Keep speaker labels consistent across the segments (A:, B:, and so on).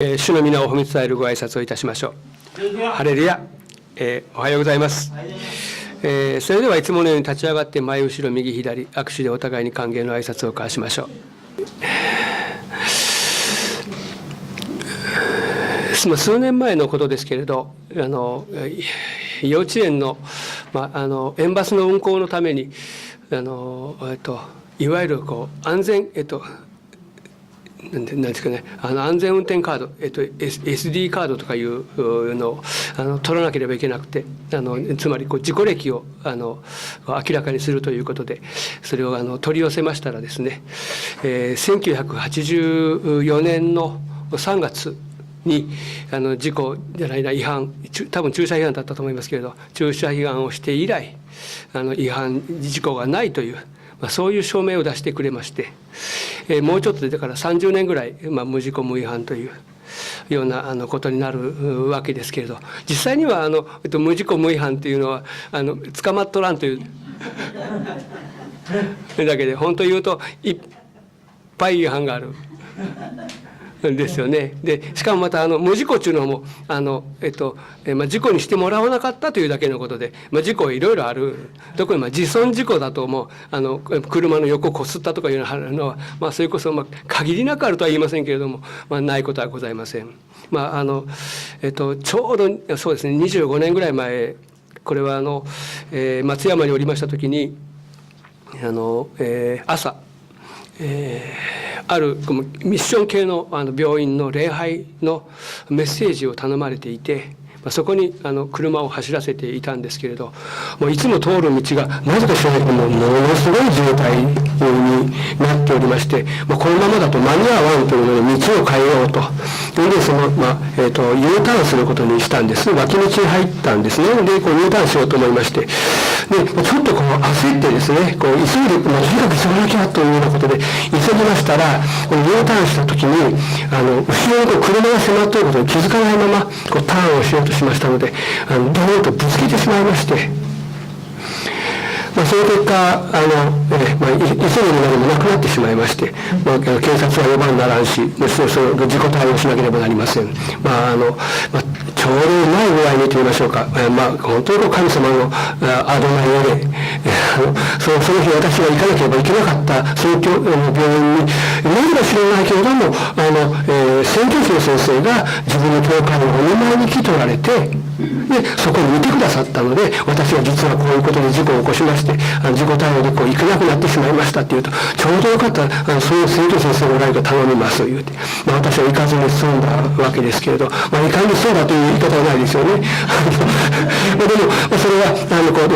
A: 主の皆を褒め伝えるご挨拶をいたしましょう。ハレルヤ、おはようございます。それではいつものように立ち上がって前後ろ右左握手でお互いに歓迎の挨拶を交わしましょう。数年前のことですけれど、幼稚園の、園バスの運行のためにいわゆる安全なんですかね、安全運転カード、SD カードとかいうのを取らなければいけなくて、つまり事故歴を明らかにするということで、それを取り寄せましたらですね、1984年の3月に事故じゃないな、違反、多分駐車違反だったと思いますけれど、駐車違反をして以来違反事故がないという、そういう証明を出してくれまして、もうちょっとでだから30年ぐらい、無事故無違反というようなことになるわけですけれど、実際には無事故無違反というのは捕まっとらんというだけで、本当言うといっぱい違反があるですよね。でしかもまた無事故っていうのも事故にしてもらわなかったというだけのことで、事故いろいろある。特に自損事故だともう車の横こすったとかいうのは、それこそ限りなくあるとは言いませんけれども、ないことはございません。ちょうどそうですね、25年ぐらい前、これは松山におりました時に朝あるミッション系の病院の礼拝のメッセージを頼まれていて、そこに車を走らせていたんですけれど、もういつも通る道がなぜか知らないけどものすごい渋滞になっておりまして、このままだと間に合わんというので道を変えようと。でU ターンすることにしたんです。脇道に入ったんですね。でU ターンしようと思いまして、でちょっと焦ってですね、急いでとにかく急がなきゃというようなことで急ぎましたら、U ターンした時に後ろに車が迫っていることに気づかないままターンをしようとしましたので、ドーンとぶつけてしまいまして、その結果急ぐになりもなくなってしまいまして、警察は呼ばんならんし、その自己対応しなければなりません。ちょうどうまい具合にと言いましょうか、本当に神様のアドバイで、その日私が行かなければいけなかったその病院に、なぜか知らないけれども宣教師の先生が自分の教会のお見舞いに来ておられて、でそこに見てくださったので、私は実はこういうことで事故を起こしまして、自己対応で行けなくなってしまいましたっていうと、ちょうどよかったらそういう宣教師先生がおられるから頼みますと言うて、私は行かずに済んだわけですけれど、いかにそうだという言い方はないですよね。でもそれはどんどん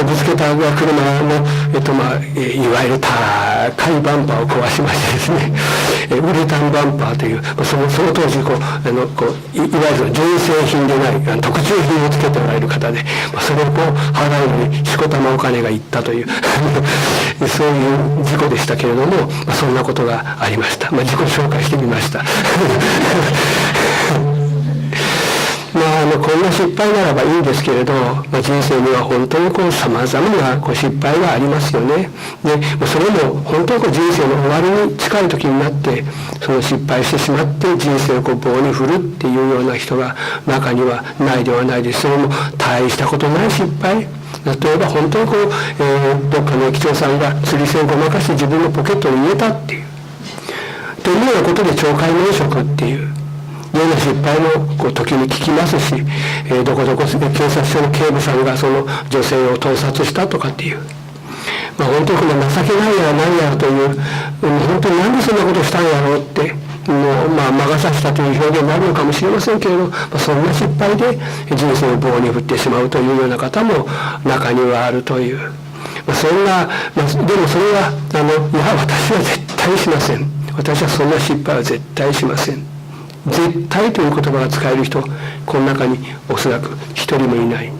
A: ぶつけた車の、いわゆる高いバンパーを壊しましてですね、ウレタンバンパーという、その当時いわゆる純正品でない特注品をつけておられる方で、それを払うのにしこたまお金がいったというそういう事故でしたけれども、そんなことがありました。自己紹介してみました。こんな失敗ならばいいんですけれど、人生には本当にさまざまな失敗がありますよね。でそれも本当に人生の終わりに近い時になって、その失敗してしまって人生を棒に振るっていうような人が中にはないではないです。それも大したことない失敗。例えば本当にどっかの駅長さんが釣り線をごまかして自分のポケットに入れたっていう、というようなことで懲戒免職っていうような失敗も時に聞きますし、どこどこ警察署の警部さんがその女性を盗撮したとかっていう、本当に情けないやら何やらという、本当になんでそんなことしたんやろうって魔が差したという表現になるのかもしれませんけれど、そんな失敗で人生を棒に振ってしまうというような方も中にはあるという、そんな、でもそれは私は絶対しません。私はそんな失敗は絶対しません。絶対という言葉が使える人、この中におそらく一人もいない。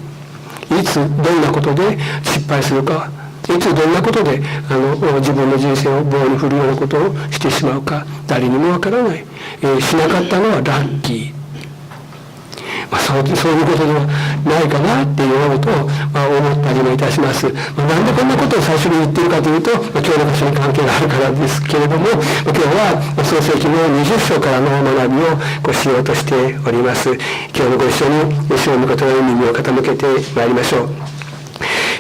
A: いつどんなことで失敗するか、いつどんなことで自分の人生を棒に振るようなことをしてしまうか誰にもわからない。しなかったのはラッキー。そういうことではないかなっていうことを、思ったりもいたします。なんでこんなことを最初に言っているかというと、今日の場所に関係があるからですけれども、今日は創世記の20章からの学びをしようとしております。今日もご一緒に主の御言葉の耳を傾けてまいりましょう。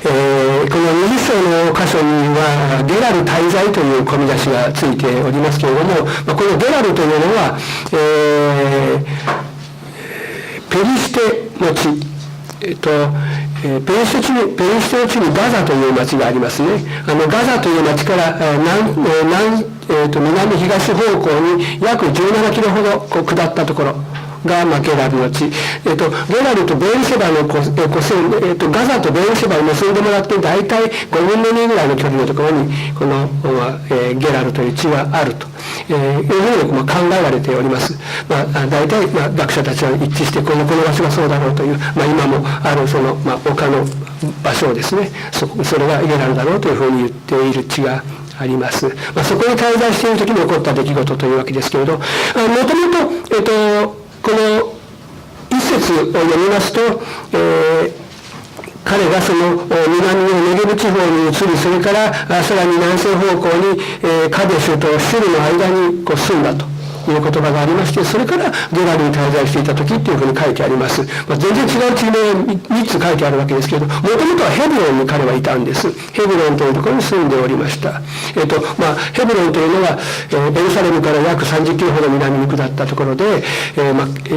A: この20章の箇所にはゲラル滞在という込み出しがついておりますけれども、このゲラルというのは、ペリシテの地、ペリシテの地にガザという町がありますね。ガザという町から南東方向に約17キロほど下ったところが、ゲラルの地。ゲラルとベールシェバのガザとベールシェバを結んでもらって大体5分の2ぐらいの距離のところにこの、ゲラルという地はあるというふうに考えられております。大体、学者たちは一致してこの場所がそうだろうという、今もあるその、丘の場所をですね、それがゲラルだろうというふうに言っている地があります。そこに滞在している時に起こった出来事というわけですけれど、もともとこの一節を読みますと、彼がその南のネゲブ地方に移り、それからさらに南西方向にカデシュとシュルの間に住んだという言葉がありまして、それからゲラルに滞在していた時っていうふうに書いてあります。全然違う地名3つ書いてあるわけですけれど、もともとはヘブロンに彼はいたんです。ヘブロンというところに住んでおりました。ヘブロンというのは、エルサレムから約30キロほど南に下ったところで、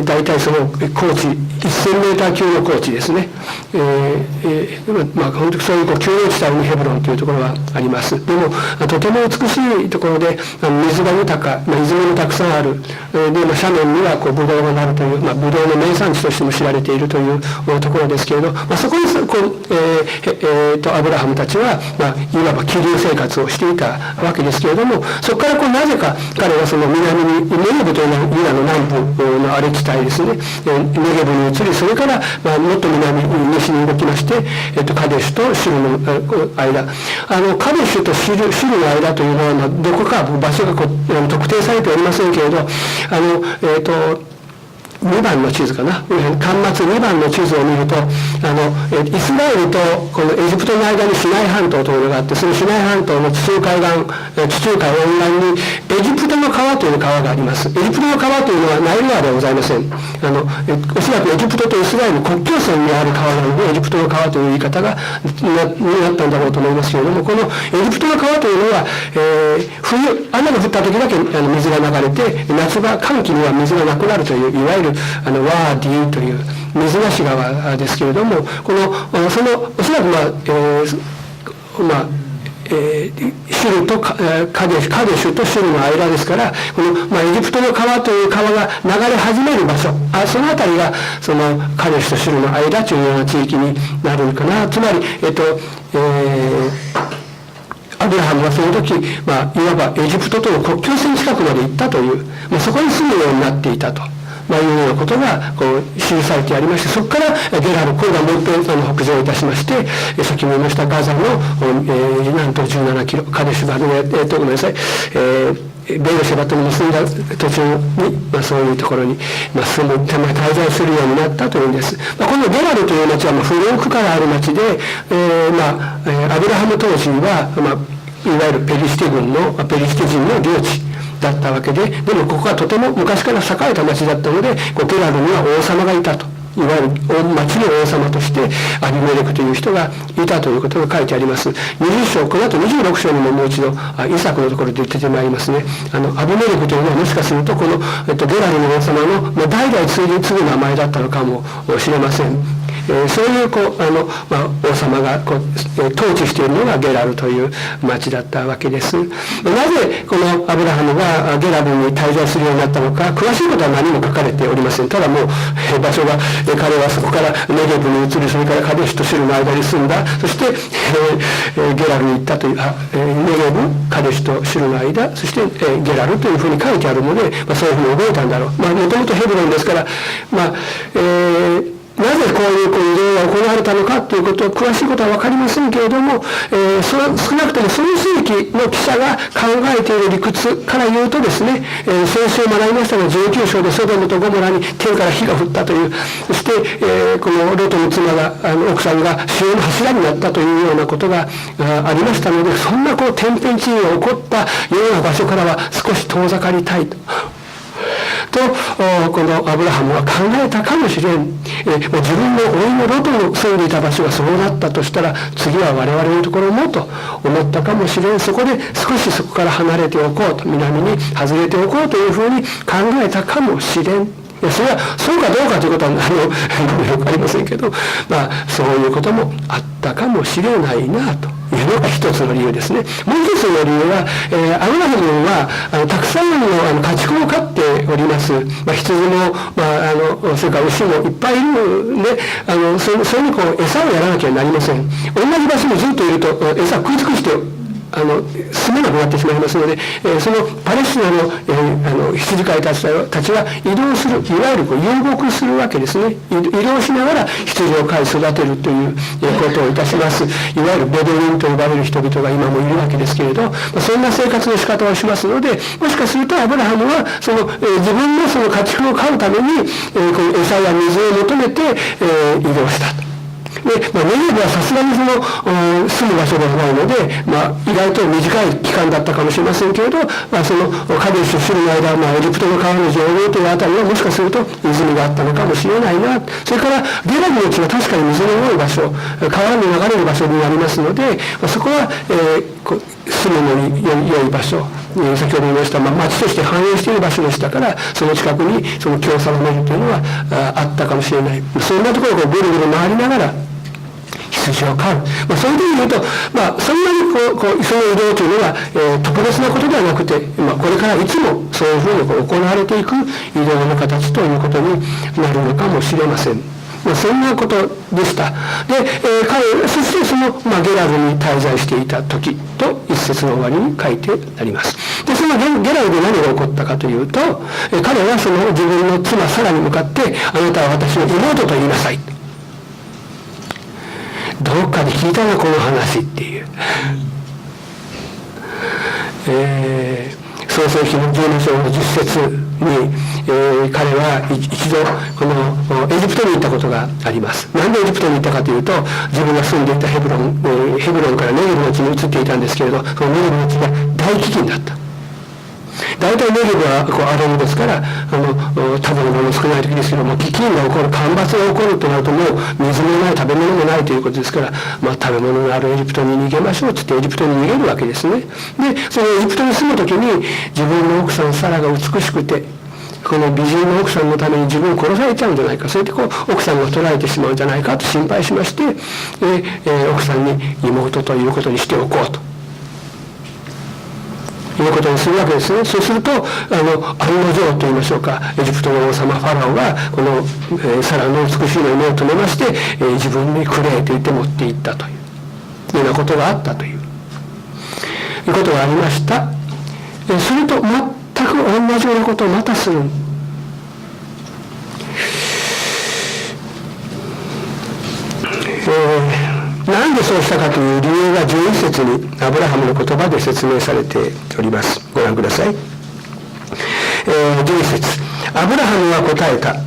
A: 大体その高地、1000メーター級の高地ですね。本当にそういう丘陵地帯にヘブロンというところはあります。でも、とても美しいところで、水が豊か、泉もたくさんある。で、斜面にはブドウがなるという、ブドウの名産地としても知られているというところですけれど、そこにアブラハムたちは、いわば気流生活をしていたわけですけれども、そこからなぜか彼はその南に、ネゲブというのはユダの南部の荒れ地帯ですね、ネゲブに移り、それから、もっと南西に動きまして、カデシュとシュルの間、カデシュとシュルの間というのは、どこか場所が特定されておりませんけれど、2番の地図かな、巻末2番の地図を見ると、イスラエルとこのエジプトの間にシナイ半島というのがあって、そのシナイ半島の地中海沿岸にエジプトの川という川があります。エジプトの川というのはナイル川ではございません。おそらくエジプトとイスラエルの国境線にある川なので、エジプトの川という言い方がなったんだろうと思いますけれども、このエジプトの川というのは、冬、雨が降った時だけ水が流れて、夏場、寒気には水がなくなるという、いわゆるワーディという水無し川ですけれども、そのおそらくシュルとカデシュとシュルの間ですから、この、エジプトの川という川が流れ始める場所、そのあたりがそのカデシュとシュルの間というような地域になるかな。つまり、アブラハムはその時、いわばエジプトとの国境線近くまで行ったという、そこに住むようになっていたと。いうようなことが記されてありまして、そこからゲラル、これがもう一遍北上いたしまして、さっきも言いましたガザの、なんと17キロ、カデシュバルごめんなさい、ベールシェバと結んだ途中に、そういうところに、住むため滞在するようになったというんです。このゲラルという町は古くからある町で、アブラハム当時は、いわゆるペリシテ人の領地だったわけで、でもここはとても昔から栄えた町だったので、ゲラルには王様がいたと。いわゆる町の王様としてアビメレクという人がいたということが書いてあります。20章、この後26章にももう一度イサクのところで出てまいりますね。アビメレクというのはもしかするとこの、ゲラルの王様の、代々継ぐ名前だったのかもしれません。そういう王様が統治しているのがゲラルという町だったわけです。なぜこのアブラハムがゲラルに滞在するようになったのか、詳しいことは何も書かれておりません。ただもう場所が、彼はそこからネゲブに移り、それからカデシュとシュルの間に住んだ、そしてゲラルに行ったという、ネゲブ、カデシュとシュルの間、そしてゲラルというふうに書いてあるので、そういうふうに覚えたんだろう。もともとヘブロンですから、なぜこういう移動が行われたのかということは詳しいことは分かりませんけれども、少なくともその世紀の記者が考えている理屈から言うとですね、先週学びましたが19章でソドムとゴモラに天から火が降ったという、そして、このロトの妻が奥さんが主の柱になったというようなことがありましたので、そんな天変地異が起こったような場所からは少し遠ざかりたいとこのアブラハムは考えたかもしれん。自分の甥のロトの住んでいた場所がそうだったとしたら、次は我々のところもと思ったかもしれん。そこで少しそこから離れておこうと、南に外れておこうというふうに考えたかもしれん。それはそうかどうかということはよくありませんけど、そういうこともあったかもしれないなというのが一つの理由ですね。もう一つの理由は、アブラハムはたくさんの家畜を飼っております。羊も、それから牛もいっぱいいるね。それに餌をやらなきゃなりません。同じ場所にずっといると餌を食い尽くして住めなくなってしまいますので、そのパレスチナの羊飼いたちは移動する、いわゆる遊牧するわけですね。移動しながら羊を飼い育てるということをいたします。いわゆるベドウィンと呼ばれる人々が今もいるわけですけれど、そんな生活の仕方をしますので、もしかするとアブラハムは自分のその家畜を飼うために、この餌や水を求めて、移動したと。で、ネゲブはさすがに住む場所ではないので、意外と短い期間だったかもしれませんけれど、そのカデシュ・シュルの間、エジプトの川の上流というあたりはもしかすると湖があったのかもしれないな。それからゲラルの地は確かに水の多い場所、川に流れる場所になりますので、そこは、住むのに良い場所、先ほど言いました町として繁栄している場所でしたから、その近くにその京サロメルというのはあったかもしれない。そんなところをぐるぐる回りながら羊を飼う。そういう意味で言うと、そんなにその移動というのは、特別なことではなくて、これからいつもそういうふうに行われていく移動の形ということになるのかもしれません。そんなことでした。で、そしてその、ゲラルに滞在していた時と一節の終わりに書いてあります。で、そのゲラルで何が起こったかというと、彼はその自分の妻サラに向かって、あなたは私の妹と言いなさい。どっかで聞いたなこの話っていう。創世記の12章の10節に、彼は一度このエジプトに行ったことがあります。なんでエジプトに行ったかというと、自分が住んでいたヘブロンからネゲブの地に移っていたんですけれど、そのネゲブの地が大飢饉だった。大体ネゲブはアラムですから、食べ物の少ない時ですけども、飢饉が起こる、干ばつが起こるとなると、もう水もない、食べ物もないということですから、食べ物のあるエジプトに逃げましょうって言ってエジプトに逃げるわけですね。で、そのエジプトに住む時に、自分の奥さんサラが美しくて、この美人の奥さんのために自分を殺されちゃうんじゃないか、それで奥さんが取られてしまうんじゃないかと心配しまして、奥さんに妹ということにしておこうということにするわけですね。そうすると案の定と言いましょうか、エジプトの王様ファラオがこの、サラの美しいのを目を留めまして、自分にくれと言って持っていったというようなことがあったということがありました。それと全く同じようなことをまたする。なんでそうしたかという理由が11節にアブラハムの言葉で説明されております。ご覧ください。11節、アブラハムは答えた。こ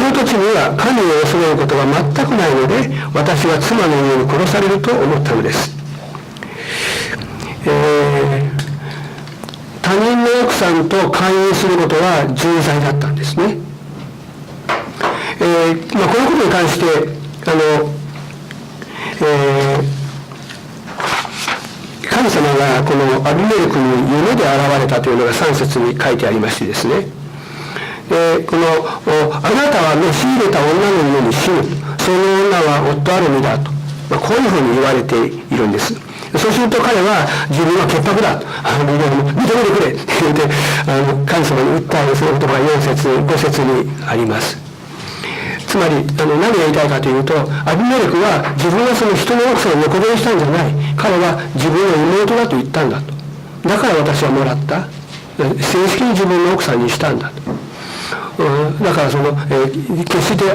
A: の土地には神を恐れることが全くないので、私は妻の家に殺されると思ったのです。他人の奥さんと勧誘することは重罪だったんですね。このことに関して神様がこのアビメレクに夢で現れたというのが3節に書いてありましてですね、このあなたは召し入れた女の家に死ぬ、その女は夫ある身だと、こういうふうに言われているんです。そうすると彼は自分は潔白だと認めてくれって言って神様に訴えるその言葉が4節5節にあります。つまり何が言いたいかというと、アビメレクは自分はその人の奥さんを横取りしたんじゃない、彼は自分の妹だと言ったんだと、だから私はもらった、正式に自分の奥さんにしたんだと。だから決して、間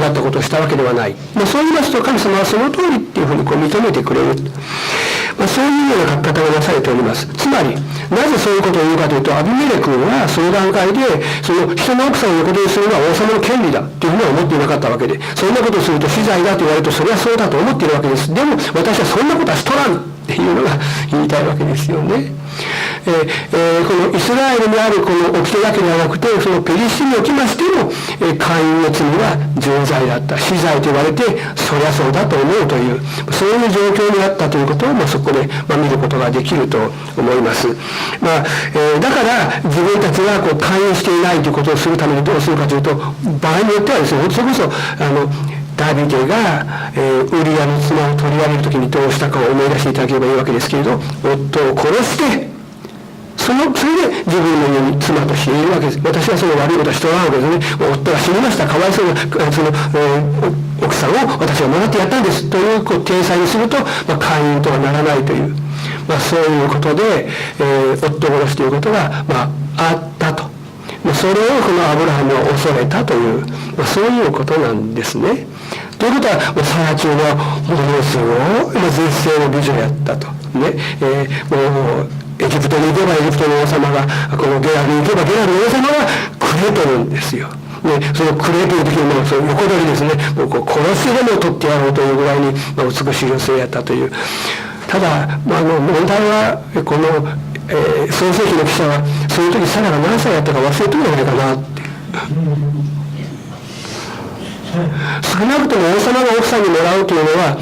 A: 違ったことをしたわけではない。そう言いますと、神様はその通りっていうふうに認めてくれる。そういうような書き方がなされております。つまり、なぜそういうことを言うかというと、アビメレクはその段階で、人の奥さんを横取りするのは王様の権利だというふうには思っていなかったわけで、そんなことをすると死罪だと言われると、それはそうだと思っているわけです。でも、私はそんなことはしとらんっていうのが言いたいわけですよね。このイスラエルにあるこの掟だけではなくて、そのペリシテにおきましても、カインの罪は重罪だった、死罪と言われて、そりゃそうだと思うという、そういう状況にあったということを、そこで、見ることができると思います。だから自分たちが関与していないということをするためにどうするかというと、場合によってはですね、それこそダビデが、ウリアの妻を取り上げるときにどうしたかを思い出していただければいいわけですけれど、夫を殺してそれで自分の家に妻としているわけです。私はその悪いことはしておらんわけですね。夫が死にました、かわいそうな奥さんを私はもらってやったんですという体裁にすると、会員とはならないという、そういうことで、夫を殺すということが、あったと。それをこのアブラハムは恐れたという、そういうことなんですね。ということは、サラ中のものすごい絶世の美女やったと。ね、もうエジプトに行けばエジプトの王様が、このゲラルに行けばゲラルの王様がくれとるんですよ。そのくれという時にもその横取りですね、もう殺してでも取ってやろうというぐらいに、美しい女性やったという。ただ、問題はこの、創世記の記者はその時サラが何歳やったか忘れてるんじゃないかなって。少なくとも王様が奥さんにもらうというのは、も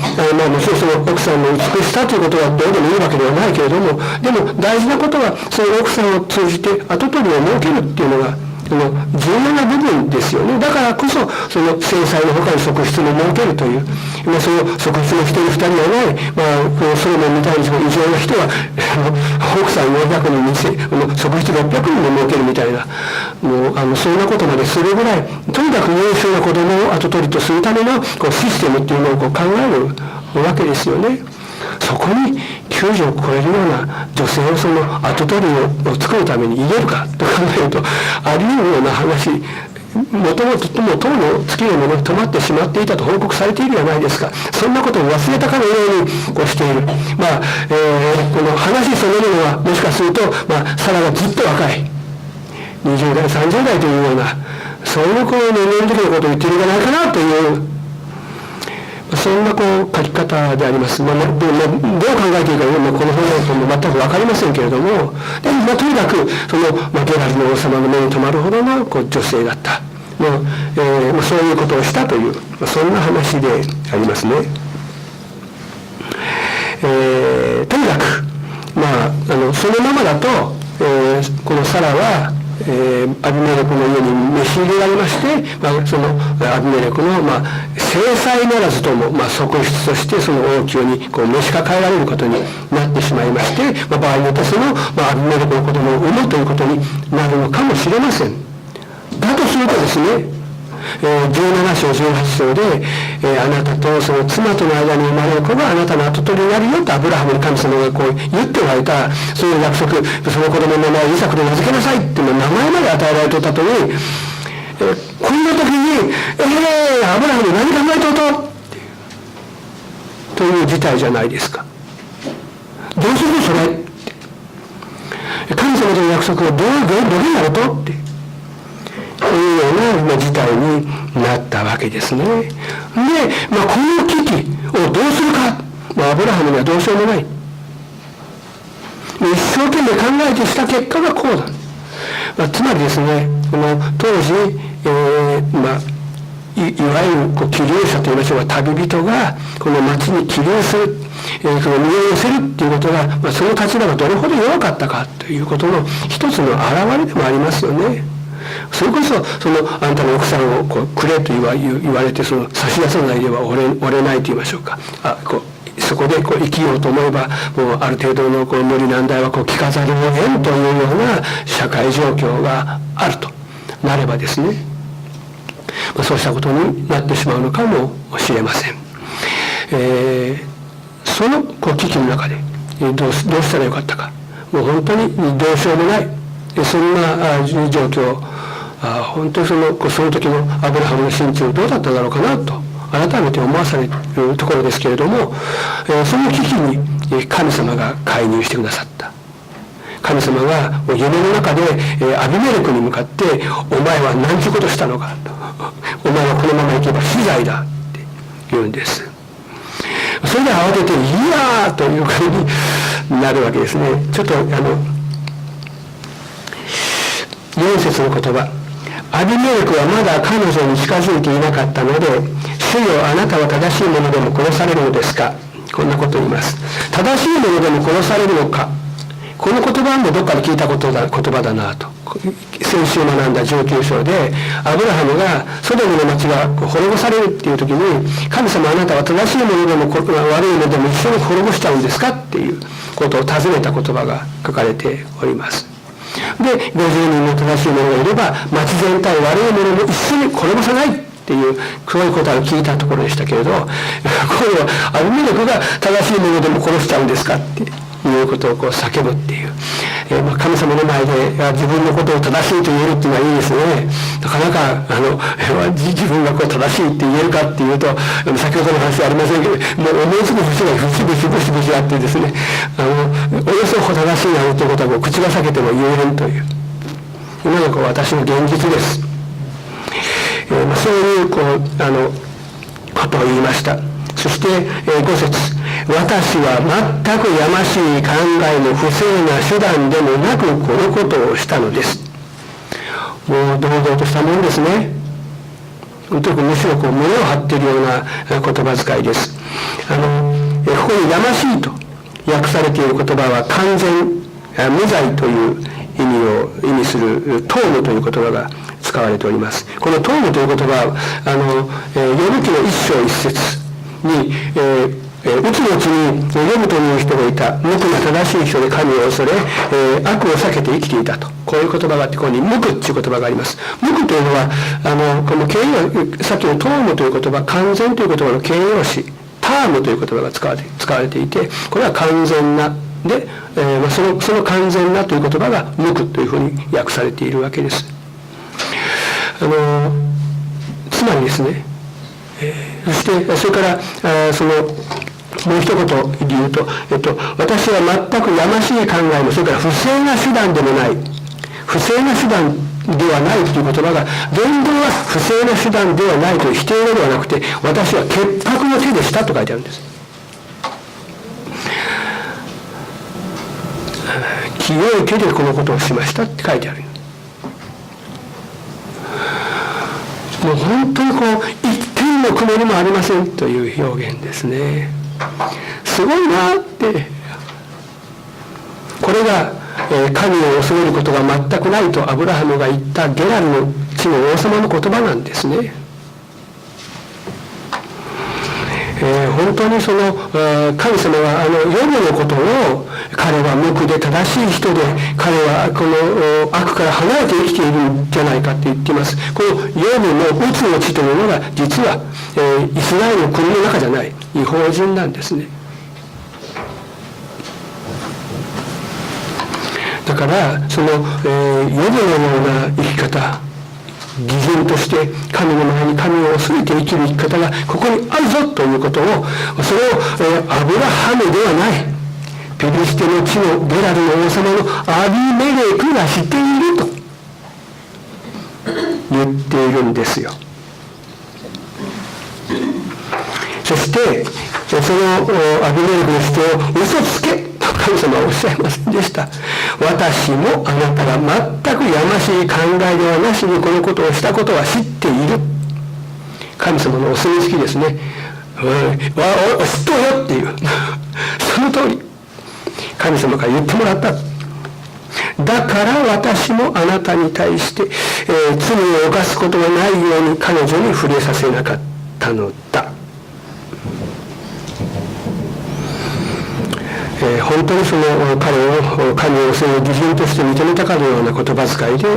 A: ちろんその奥さんの美しさということはどうでもいいわけではないけれども、でも大事なことはその奥さんを通じて跡取りを設けるっていうのが重要な部分ですよね。だからこそその正妻の他に側室も設けるという、その側室の一人二人はない、このソロモンみたいに異常な人は奥さん400人に側室600人も設けるみたいな、もうそんなことまでするぐらい、とにかく優秀な子供を跡取りとするためのシステムっていうのを考えるわけですよね。そこに90を超えるような女性をその跡取りを作るために入れるかと考えると、あり得るような話、もともと当の月のものに止まってしまっていたと報告されているじゃないですか。そんなことを忘れたかのようにしている。この話そのものはもしかすると、サラがずっと若い20代30代というような、そういう年齢の時のことを言っているんじゃないかなという、そんな書き方であります。どう考えていいか、この本は全く分かりませんけれども、でもとにかくゲラルの王様の目に留まるほどの女性だった。そういうことをしたという、そんな話でありますね。とにかく、そのままだと、このサラはアビメレクの家に召し入れられまして、そのアビメレクの、制裁ならずとも、側室としてその王宮に召し抱えられることになってしまいまして、場合によってその、アビメレクの子供を産むということになるのかもしれません。だとするとですね、17章18章で、あなたとその妻との間に生まれる子があなたの跡取りになるよとアブラハムに神様が言っておられた、そういう約束、その子供の名前をイサクと名付けなさいっていう名前まで与えられておったとに、こんな時にアブラハム何考えとうという事態じゃないですか。どうするのそれ、神様との約束をどうになるとってというような事態になったわけですね。で、この危機をどうするか、アブラハムにはどうしようもない。一生懸命考えてした結果がこうだ。つまりですね、この当時、いわゆる起立者といいましょうか、旅人がこの町に起立する、身を寄せるっていうことが、その立場がどれほど弱かったかということの一つの表れでもありますよね。それこそあんたの奥さんをくれと言われて差し出さないでは折れないと言いましょうか、そこで生きようと思えばもうある程度の無理難題は聞かざるを得んというような社会状況があるとなればですね、そうしたことになってしまうのかもしれません。その危機の中でどうしたらよかったか、もう本当にどうしようもない、そんな状況本当にその時のアブラハムの心中どうだっただろうかなと改めて思わされるところですけれども、その危機に神様が介入してくださった。神様が夢の中でアビメレクに向かって「お前は何ちゅうことしたのか」と「お前はこのまま行けば死罪だ」って言うんです。それで慌てて「いやー」というふうになるわけですね。ちょっと4節の言葉、アビメレクはまだ彼女に近づいていなかったので「主よ、あなたは正しいものでも殺されるのですか」こんなことを言います。正しいものでも殺されるのか、この言葉もどっかで聞いた言葉だなと。先週学んだ19章でアブラハムがソドムの町が滅ぼされるっていう時に「神様、あなたは正しいものでも悪いものでも一緒に滅ぼしちゃうんですか?」っていうことを尋ねた言葉が書かれております。で、50人の正しい者がいれば町全体悪いものも一緒に滅ぼさないっていうそういうことを聞いたところでしたけれど、これはアビメレクが正しいものでも殺しちゃうんですかっていうことを叫ぶっていう、神様の前で自分のことを正しいと言えるっていうのはいいですね。なかなか自分が正しいって言えるかっていうと、先ほどの話はありませんけど、もう思いつく節がブシあってですね、およそ正しいなということはもう口が裂けても言えへんという今の私の現実です。そういうことを言いました。そして5節、私は全くやましい考えの不正な手段でもなくこのことをしたのです。もう堂々としたものですね。特にむしろ胸を張っているような言葉遣いです。ここにやましいと訳されている言葉は完全、無罪という意味するトームという言葉が使われております。このトームという言葉はヨブ記の一章一節に、うつのうちにヨブという人がいた。無垢な正しい人で神を恐れ、悪を避けて生きていたと。こういう言葉があって、ここに無垢という言葉があります。無垢というのはこの形容、さっきのトームという言葉、完全という言葉の形容詞、タームという言葉が使われていて、これは完全なで、その完全なという言葉が無垢というふうに訳されているわけです。つまりですね、そしてそれからもう一言で言うと、私は全くやましい考えもそれから不正な手段でもない、不正な手段ではないという言葉が原文は不正な手段ではないという否定語ではなくて、私は潔白の手でしたと書いてあるんです。清い手でこのことをしましたって書いてある。もう本当に一点の曇りもありませんという表現ですね。すごいなって。これが、神を恐れることが全くないとアブラハムが言ったゲラルの地の王様の言葉なんですね。本当に神様はヨブのことを彼は無垢で正しい人で彼はこの悪から離れて生きているんじゃないかって言っています。このヨブのうつの地というのが実は、イスラエルの国の中じゃない異邦人なんですね。だからヨブのような生き方、義人として神の前に神を恐れて生きる生き方がここにあるぞということを、それをアブラハムではないペリシテの地のゲラルの王様のアビメレクがしていると言っているんですよ。そしてそのアビメレクの人を嘘つけと神様はおっしゃいませんでした。私もあなたが全くやましい考えではなしにこのことをしたことは知っている。神様のお墨付きですね。知っとうよっていうその通り神様から言ってもらった。だから私もあなたに対して、罪を犯すことがないように彼女に触れさせなかったのだ。本当にその彼を神をその義人として認めたかのような言葉遣いで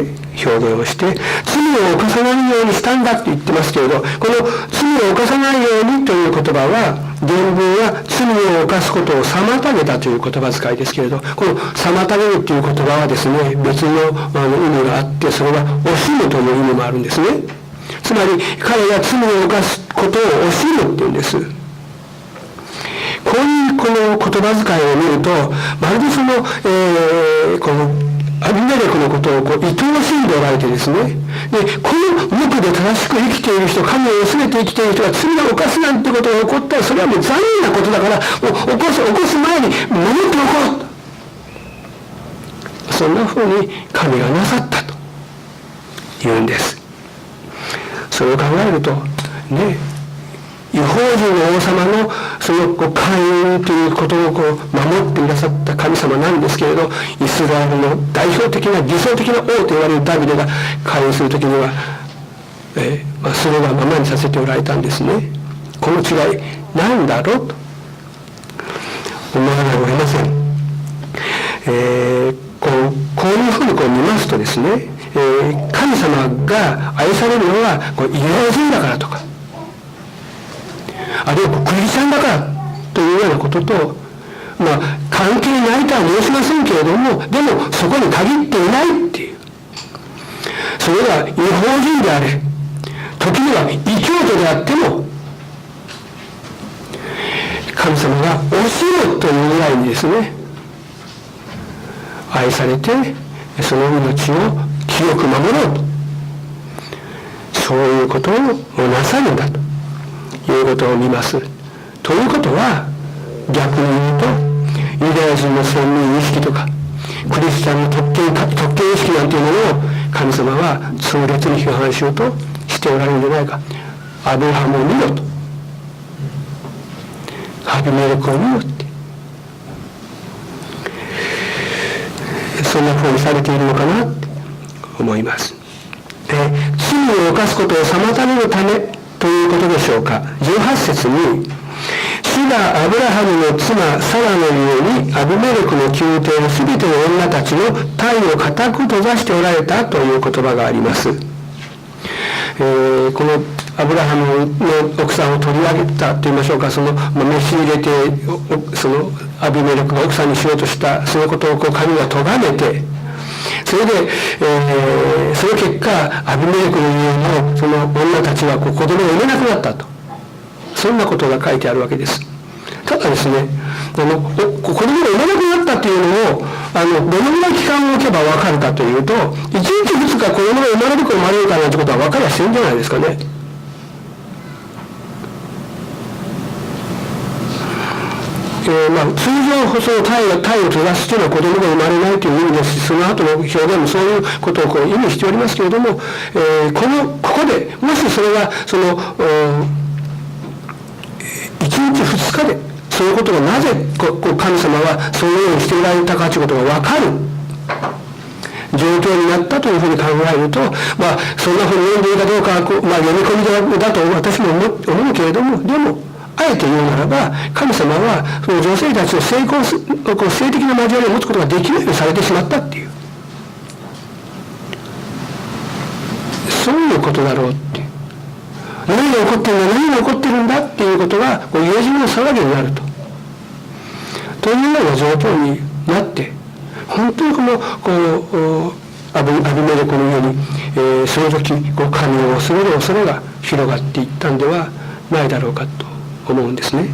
A: 表現をして、罪を犯さないようにしたんだって言ってますけれど、この罪を犯さないようにという言葉は、原文は罪を犯すことを妨げたという言葉遣いですけれど、この妨げるという言葉はですね、別の意味があって、それは惜しむという意味もあるんですね。つまり彼が罪を犯すことを惜しむっていうんです。こういうこの言葉遣いを見ると、まるでその、このアビメレクのことを愛おしんでおられてですね、でこの無垢で正しく生きている人、神を恐れて生きている人が罪を犯すなんてことが起こったら、それはもう残念なことだから、もう起こす前に守っておこう、そんなふうに神がなさったと言うんです。それを考えるとね、異邦人の王様のその寛容ということを守ってくださった神様なんですけれど、イスラエルの代表的な理想的な王と言われるダビデが寛容するときには、それがままにさせておられたんですね。この違いなんだろうと思わざるを得ません。こういうふうに見ますとですね、神様が愛されるのは異邦人だからとか、あるいはクリスチャンだからというようなことと、関係ないとは申しませんけれども、でもそこに限っていないっていう、それが異邦人であれ、時には異教徒であっても、神様が惜しむというぐらいにですね、愛されて、その命を清く守ろうと、そういうことをなさるんだということを見ます。ということは、逆に言うと、ユダヤ人の先民意識とかクリスチャンの特権意識なんていうものを神様は痛烈に批判しようとしておられるんじゃないか。アブラハムを見ろと、アビメレクを見ろって、そんなふうにされているのかなって思います。罪を犯すことを妨げるためということでしょうか。18節に、主がアブラハムの妻サラのようにアビメレクの宮廷のすべての女たちの体を固く閉ざしておられたという言葉があります。このアブラハムの奥さんを取り上げたといいましょうか、その召し入れてそのアビメレクが奥さんにしようとしたそのことを神が咎めて、それで、その結果アビメレクの家のその女たちは子供を産めなくなったと、そんなことが書いてあるわけです。ただですね、子供が産めなくなったというのをどのぐらい期間を置けば分かるかというと、1日2日子供が生まれるか生まれるかなんてことは分かりゃしてるんじゃないですかね。通常その体を閉ざすというのは子供が生まれないという意味ですし、その後の表現もそういうことを意味しておりますけれども、ここでもしそれがその1日2日でそういうことがなぜ神様はそういうようにしておられたかということが分かる状況になったというふうに考えると、そんなふうに読んでいいかどうかは読み込みだと私も思うけれども、でもあえて言うならば、神様はその女性たちを性的な交わりを持つことができないようにされてしまったっていう、そういうことだろうっていう、何が起こってるんだ、何が起こってるんだっていうことが家中の騒ぎになるというような状況になって、本当にアビメレクのように、その時神を恐れる恐れが広がっていったんではないだろうかと思うんですね。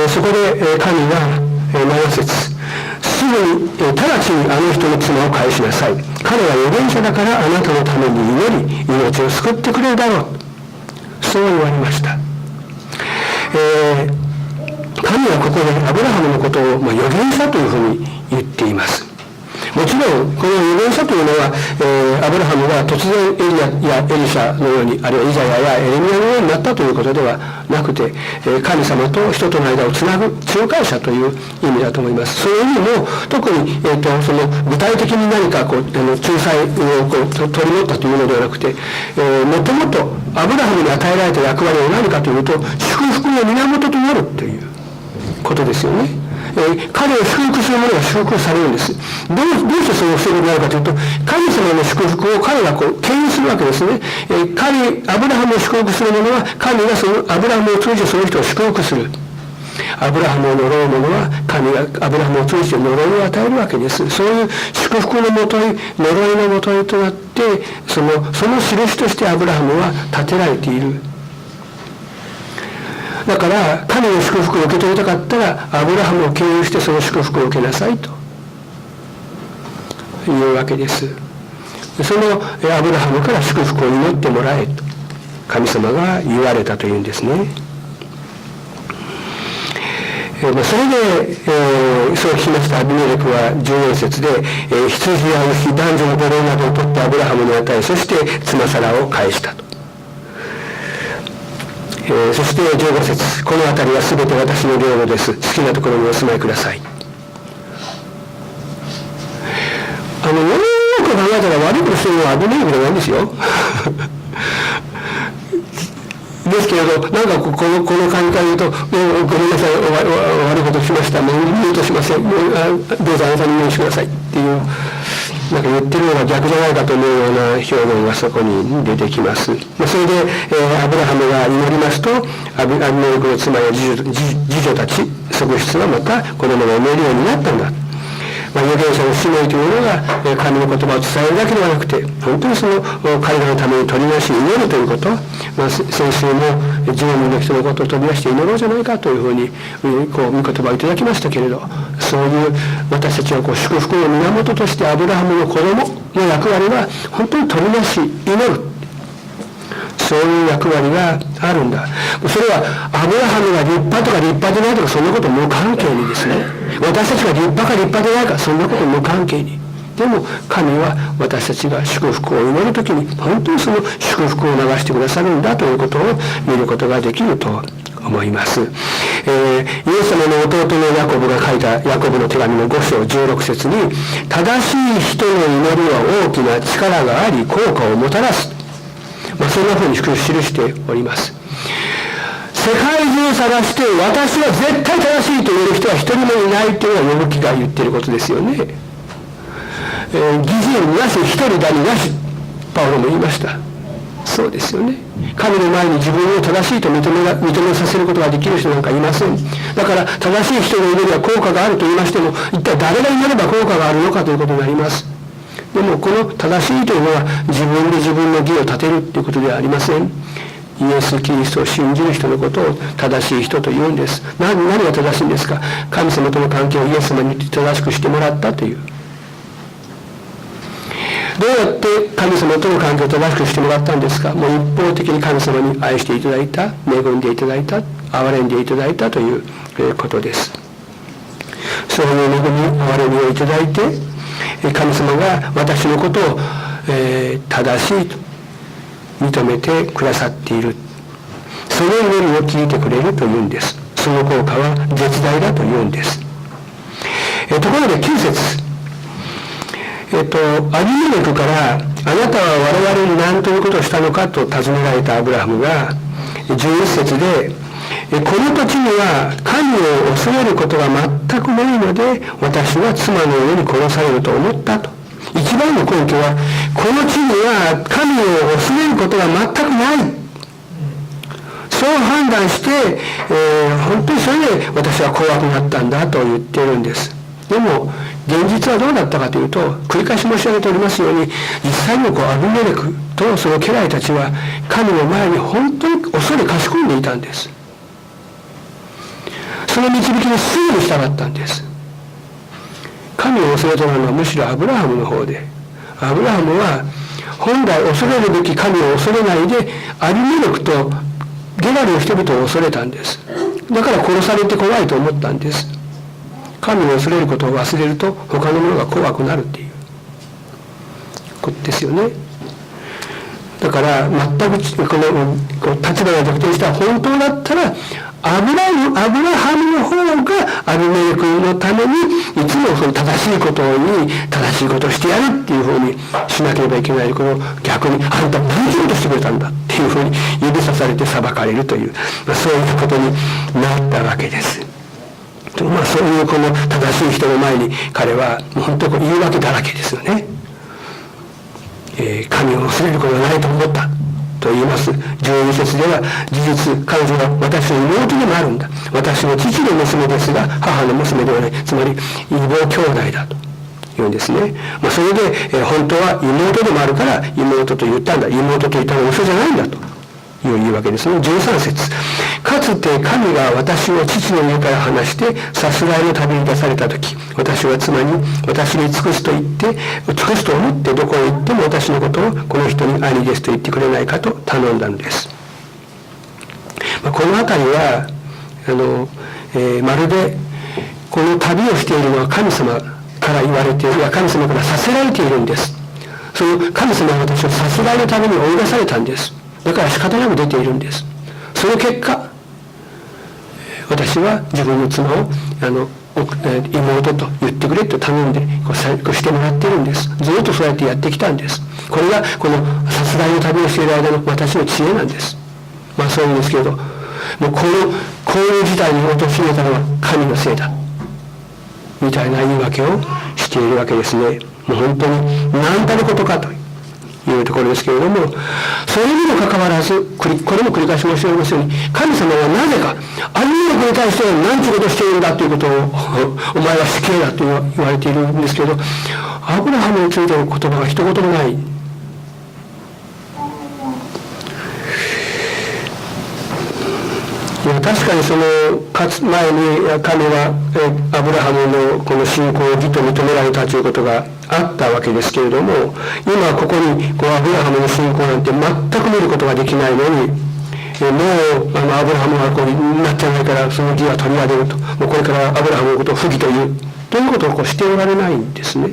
A: そこで神が7節、すぐに直ちにあの人の妻を返しなさい。彼は預言者だからあなたのために祈り命を救ってくれるだろう、そう言われました。神はここでアブラハムのことを預言者というふうに言っています。もちろんこの預言者というのは、アブラハムが突然エリアやエリシャのように、あるいはイザヤやエレミヤのようになったということではなくて、神様と人との間をつなぐ仲介者という意味だと思います。そういう意味も特に、その具体的に何かこう仲裁をこう取り持ったというのではなくて、もともとアブラハムに与えられた役割は何かというと、祝福の源となるということですよね。彼を祝福する者が祝福されるんです。どうしてそうすることになるかというと、神様の祝福を彼がこう牽引するわけですね。アブラハムを祝福する者は、神がそのアブラハムを通じてその人を祝福する。アブラハムを呪う者は、神がアブラハムを通じて呪いを与えるわけです。そういう祝福のもとに、呪いのもとにとなって、その印としてアブラハムは立てられている。だから神の祝福を受け取りたかったら、アブラハムを経由してその祝福を受けなさいというわけです。そのアブラハムから祝福を祈ってもらえと神様が言われたというんですね。それで、そう聞きましたアビメレクは14節で、羊や牛、男女の奴隷などを取ってアブラハムに与え、そして妻サラを返したと。そして15節、この辺りはすべて私の領土です。好きなところにお住まいください。よく考えたら悪いことしてるのはアビメレクじゃないんですよ。ですけれど、なんかこの感じから言うと、ごめんなさい、悪いことしました、もう二度としません、どうぞあなたにお許しくださいっていう、なんか言ってるのが逆じゃないかと思うような表現がそこに出てきます。それで、アブラハムが祈りますと、アビメレクの妻や次女たち、側室はまた子供が産めるようになったんだ。預言者の使命というのが神の言葉を伝えるだけではなくて、本当にその彼らのために取りなし祈るということ、先週も10人の人のことを取り出して祈ろうじゃないかというふうにこう御言葉をいただきましたけれど、そういう私たちはこう祝福の源としてアブラハムの子供の役割は本当に取りなし祈る、そういう役割があるんだ。それはアブラハムが立派とか立派でないとかそんなこと無関係にですね、私たちが立派か立派でないかそんなこと無関係に、でも神は私たちが祝福を祈るときに本当にその祝福を流してくださるんだということを見ることができると思います。イエス様の弟のヤコブが書いたヤコブの手紙の5章16節に、正しい人の祈りは大きな力があり効果をもたらす、そんなふうに記しております。世界中探して私は絶対正しいと言える人は一人もいないというのが呼ぶ気が言っていることですよね。偽人なし一人だになし、パウロも言いました。そうですよね。神の前に自分を正しいと認めさせることができる人なんかいません。だから正しい人の祈りは効果があると言いましても、一体誰が祈れば効果があるのかということになります。でもこの正しいというのは自分で自分の義を立てるということではありません。イエス・キリストを信じる人のことを正しい人と言うんです。何が正しいんですか。神様との関係をイエス様に正しくしてもらったという。どうやって神様との関係を正しくしてもらったんですか。もう一方的に神様に愛していただいた、恵んでいただいた、憐れんでいただいたということです。そういう恵み、憐れみをいただいて、神様が私のことを、正しいと認めてくださっている、その祈りを聞いてくれるというんです。その効果は絶大だというんです。ところで9節、アビメレクからあなたは我々に何ということをしたのかと尋ねられたアブラハムが11節で、この土地には神を恐れることが全くないので私は妻の上に殺されると思ったと。一番の根拠はこの地には神を恐れることが全くない、そう判断して、本当にそれで私は怖くなったんだと言っているんです。でも現実はどうだったかというと、繰り返し申し上げておりますように、実際にアビメレクとその家来たちは神の前に本当に恐れかしこんでいたんです。その導きにすぐに従ったんです。神を恐れたのはむしろアブラハムの方で、アブラハムは本来恐れるべき神を恐れないでアビメレクとゲラルの人々を恐れたんです。だから殺されて怖いと思ったんです。神を恐れることを忘れると他のものが怖くなるっていうことですよね。だから全くこの立場が逆転したら、本当だったらアブラハムの方がアビメレクのためにいつもその正しいことをしてやるっていうふうにしなければいけないこの逆に、あんた何しようとしてくれたんだっていうふうに指さされて裁かれるという、そういうことになったわけです。そういうこの正しい人の前に彼はもう本当に言い訳だらけですよね。神を忘れることがないと思ったと言います。12節では、事実彼女は私の妹でもあるんだ、私の父の娘ですが母の娘ではない、つまり異母兄弟だと言うんですね。それで、本当は妹でもあるから妹と言ったんだ、妹と言ったのは嘘じゃないんだというわけですね。13節、かつて神が私を父の家から離してさすらいの旅に出された時、私は妻に私に尽くすと思ってどこへ行っても私のことをこの人に兄ですと言ってくれないかと頼んだのです。この辺りはまるでこの旅をしているのは神様から言われている、神様からさせられているんです。その神様は私をさすらいのために追い出されたんです。だから仕方なく出ているんです。その結果、私は自分の妻を妹と言ってくれと頼んでしてもらっているんです。ずっとそうやってやってきたんです。これがこのさすらいの旅をしている間の私の知恵なんです。そういうんですけれど、もうこういう事態に陥れたのは神のせいだみたいな言い訳をしているわけですね。もう本当に何たることかというところですけれども、それにもかかわらず、これも繰り返し申し上げますように、神様はなぜかアビメレクに対して何ていうことをしているんだということをお前は死刑だと言われているんですけど、アブラハムについての言葉が一言もない。確かにその前に神はアブラハムのこの信仰を義と認められたということがあったわけですけれども、今ここにアブラハムの信仰なんて全く見ることができないのに、もうアブラハムがこうなってないからその義は取り上げると、もうこれからアブラハムのことを不義というということをしておられないんですね。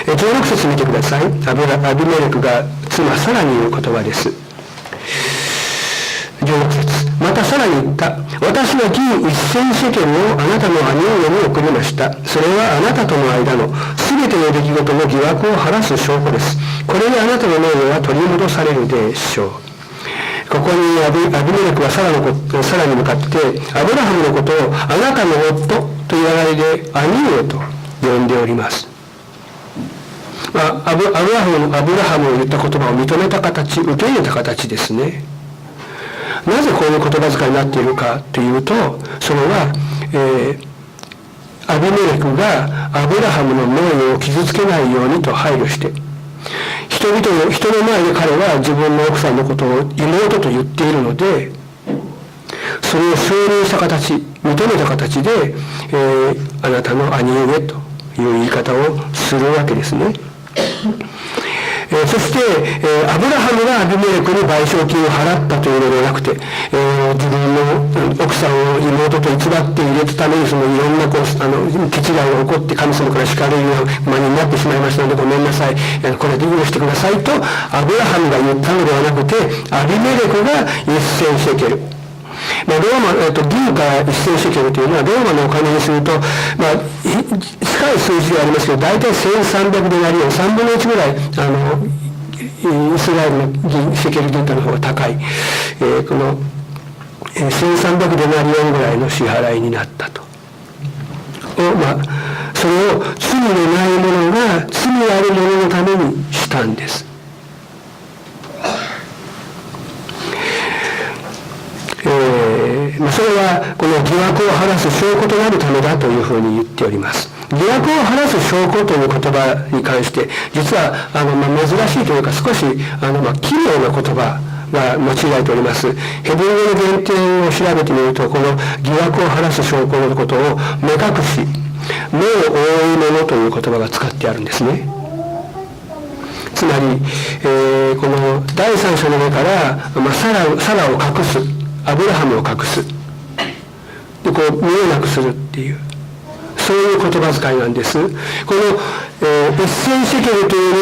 A: 16節見てください。アビメレクが妻サラに言う言葉です。16節、またさらに言った。私は銀1000シェケルをあなたの兄上に送りました。それはあなたとの間のすべての出来事の疑惑を晴らす証拠です。これであなたの名誉は取り戻されるでしょう。ここにアビメレクはサラに向かってアブラハムのことをあなたの夫という流れで兄上と呼んでおります。アブラハムの言った言葉を認めた形、受け入れた形ですね。なぜこういう言葉遣いになっているかというと、それは、アビメレクがアブラハムの名誉を傷つけないようにと配慮して、人の前で彼は自分の奥さんのことを妹と言っているので、それを承認した形、認めた形で、あなたの兄上という言い方をするわけですね。そして、アブラハムがアビメレクに賠償金を払ったというのではなくて、自分の奥さんを妹と偽って入れたためにいろんな手違いが起こって神様から叱られるような間になってしまいましたのでごめんなさい、これで許してくださいとアブラハムが言ったのではなくて、アビメレクが1000シェケル、ローマ銀から1000シェケルというのはローマのお金にすると、近い数字ではありますけど、大体1300デナリオン、3分の1ぐらいイスラエルのシェケル銀貨の方が高い、この1300デナリオンぐらいの支払いになったと。それを罪のない者が罪ある者のためにしたんです。それはこの疑惑を晴らす証拠となるためだというふうに言っております。疑惑を晴らす証拠という言葉に関して実は珍しいというか少し奇妙な言葉が用いられております。ヘブル語の原点を調べてみると、この疑惑を晴らす証拠のことを目隠し、目を覆うものという言葉が使ってあるんですね。つまり、この第三者の目から、サラを隠す、アブラハムを隠す。でこう見えなくするっていう、そういう言葉遣いなんです。この、1000シェケルというも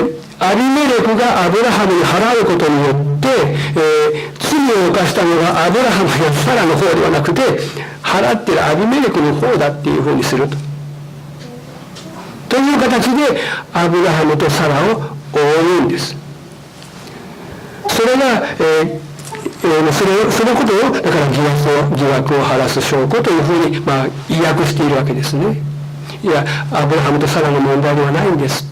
A: のを、アビメレクがアブラハムに払うことによって、罪を犯したのがアブラハムやサラの方ではなくて、払っているアビメレクの方だっていうふうにすると。という形でアブラハムとサラを覆うんです。それが、そのことをだから疑惑を晴らす証拠というふうに、意訳しているわけですね。いや、アブラハムとサラの問題ではないんです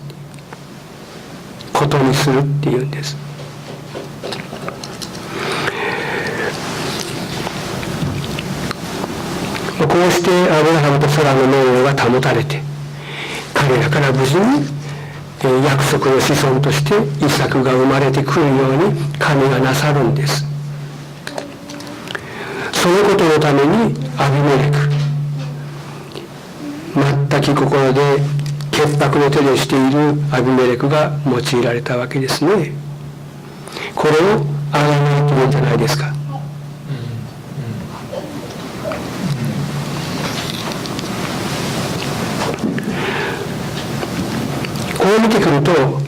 A: ことにするっていうんです。こうしてアブラハムとサラの名誉が保たれて、彼らから無事に約束の子孫としてイサクが生まれてくるように神がなさるんです。そのことのためにアビメレク、全き心で潔白の手でしているアビメレクが用いられたわけですね。これをあがないというんじゃないですか。こう見てくると、も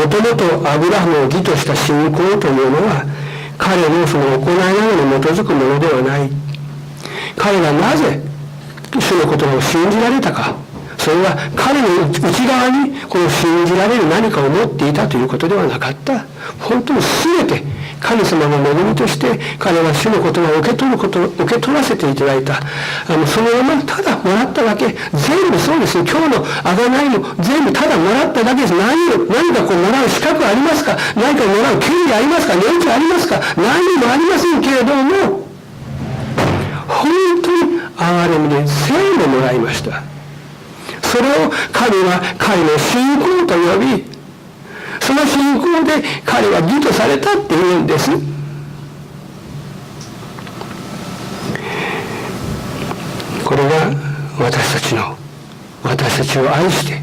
A: ともとアブラハムを義とした信仰というのは彼のその行いなどに基づくものではない。彼がなぜ主の言葉を信じられたか、それは彼の内側にこの信じられる何かを持っていたということではなかった。本当に全て神様の恵みとして彼は主の言葉を受け取らせていただいた。そのままただもらっただけ、全部そうですね。今日の贖いも全部ただもらっただけです。何かこうもらう資格ありますか、何かもらう権利ありますか、年金ありますか、何もありませんけれども、本当に憐れみで全部もらいました。それを神は彼の信仰と呼び、その信仰で彼は義とされたっていうんです。これが私たちを愛して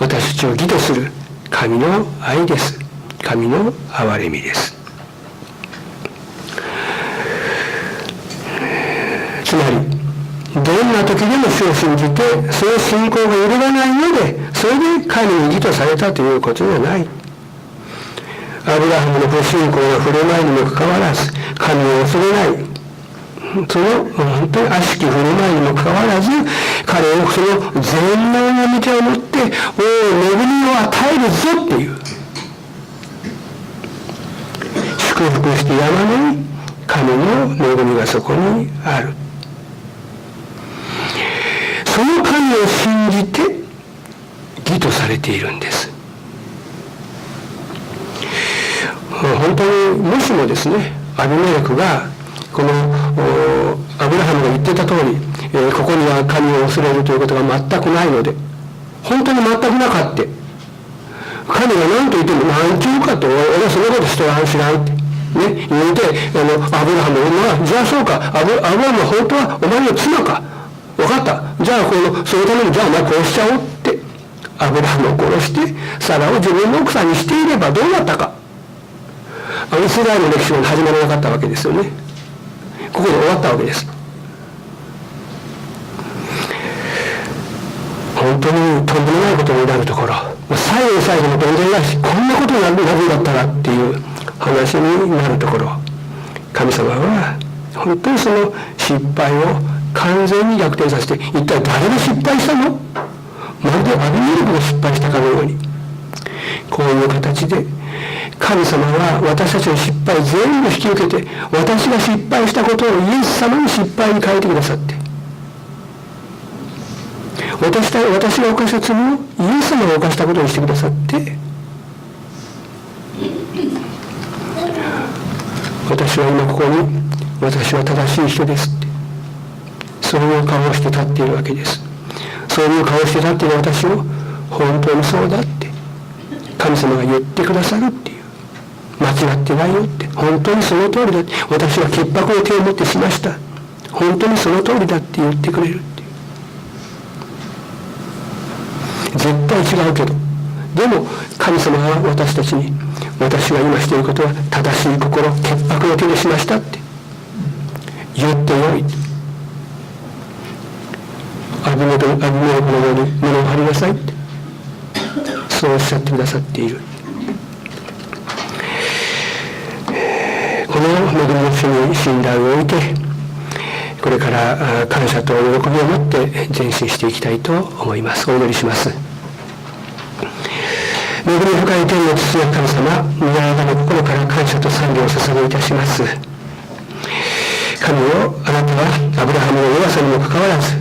A: 私たちを義とする神の愛です。神の憐れみです。つまりどんな時でも主を信じてその信仰が揺るがないので、それで神に義とされたということではない。アブラハムの不信仰の振る舞いにもかかわらず、神を恐れない、その本当に悪しき振る舞いにもかかわらず、彼をその全能の御手を持って恵みを与えるぞっていう、祝福してやまない神の恵みがそこにある。その神を信じて義とされているんです。本当にもしもですね、アビメレクがこのアブラハムが言っていた通り、ここには神を恐れるということが全くないので、本当に全くなかって、神が何と言っても何ちゅうかと、俺はそのこと知らん知らんってね言うて、アブラハムはじゃあそうか、アブラハムは本当はお前の妻か、分かった、じゃあそのためにじゃあお前殺しちゃおうってアブラハムを殺してサラを自分の奥さんにしていればどうなったか。イスラエルの歴史は始まらなかったわけですよね。ここで終わったわけです。本当にとんでもないことになるところ、最後の最後のどんでん返し、こんなことになるんだったらっていう話になるところ、神様は本当にその失敗を完全に逆転させて、一体誰が失敗したの？まるでアビメレクが失敗したかのように、こういう形で神様は私たちの失敗全部引き受けて、私が失敗したことをイエス様に失敗に変えてくださって、私が犯した罪をイエス様が犯したことにしてくださって、私は今ここに私は正しい人ですって、そういう顔をして立っているわけです。そういう顔をして立っている私を本当にそうだって神様が言ってくださるっていう、間違ってないよって、本当にその通りだって、私は潔白の手を持ってしました、本当にその通りだって言ってくれるっていう、絶対違うけど、でも神様が私たちに、私が今していることは正しい心、潔白の手でしましたって言ってよい。アビメレクのように胸を張りなさい、そうおっしゃってくださっている。この恵みの主に信頼を置いて、これから感謝と喜びを持って前進していきたいと思います。お祈りします。恵み深い天の父な神様、皆あなたの心から感謝と賛美を捧げいたします。神よ、あなたはアブラハムの弱さにもかかわらず、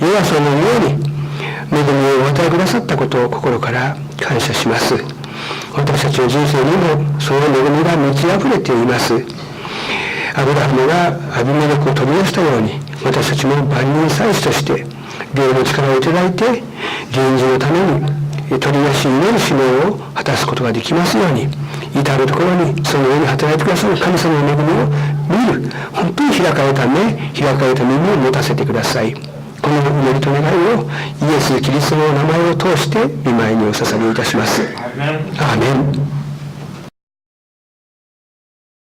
A: 弱さのように恵みをお与えくださったことを心から感謝します。私たちの人生にもその恵みが満ち溢れています。アブラハムがアビメレクを飛び出したように、私たちも万人祭司として霊の力をいただいて、臨時のために取りなし祈る使命を果たすことができますように、至るところにその上に働いてくださる神様の恵みを見る、本当に開かれた耳を持たせてください。この祈りと願いをイエス・キリストの名前を通して御前にお捧げいたします。アーメン。